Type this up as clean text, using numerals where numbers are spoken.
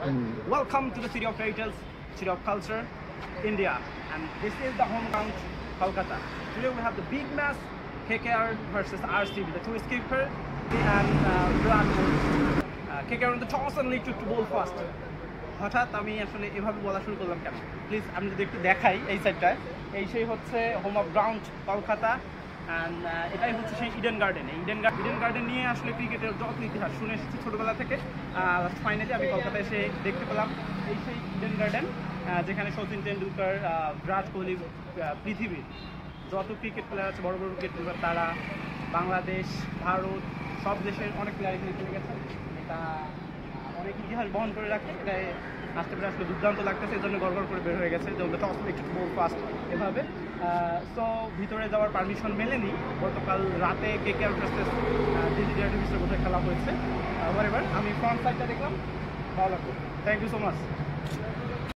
Welcome to the city of fairy tales, city of culture, India, and this is the home ground, Kolkata. Today we have the big match, KKR versus RCB, the two skipper and Virat Kohli. KKR on the toss and lead to bowl first. হঠাৎ আমি আসলে এভাবে বলা শুরু করলাম কেন? Please আমি যদি একটু দেখাই এই সাইডটায়, এই সেই হচ্ছে home of ground Kolkata, and এটাই হচ্ছে সেই ইডেন গার্ডেন। এই ইডেন গার্ডেন নিয়ে আসলে ক্রিকেটের যত ইতিহাস শুনে এসেছি ছোটোবেলা থেকে। ফাইনালি আমি কলকাতায় এসে দেখতে পেলাম এই সেই ইডেন গার্ডেন, যেখানে সচিন তেন্ডুলকর, বিরাট কোহলি, পৃথিবীর যত ক্রিকেট প্লেয়ার আছে, বড় বড় ক্রিকেট প্লেয়ার, তারা বাংলাদেশ, ভারত, সব দেশের অনেক প্লেয়ার এখানে খেলে গেছে। এটা অনেক ইতিহাস বহন করে রাখে। এটাই আসতে পারে আসলে দুর্দান্ত লাগতেছে, এই জন্য গড়গড় করে বের হয়ে গেছে যে ওটা টস একটু বহু ফাস্ট এভাবে। সো ভিতরে যাওয়ার পারমিশন মেলেনি। গতকাল রাতে KKR ভার্সেস দিল্লি ডেয়ারডেভিলসের মধ্যে খেলা হয়েছে। এবার আমি ফ্রন্ট সাইডটা দেখলাম, ভালো লাগলো। Thank you so much.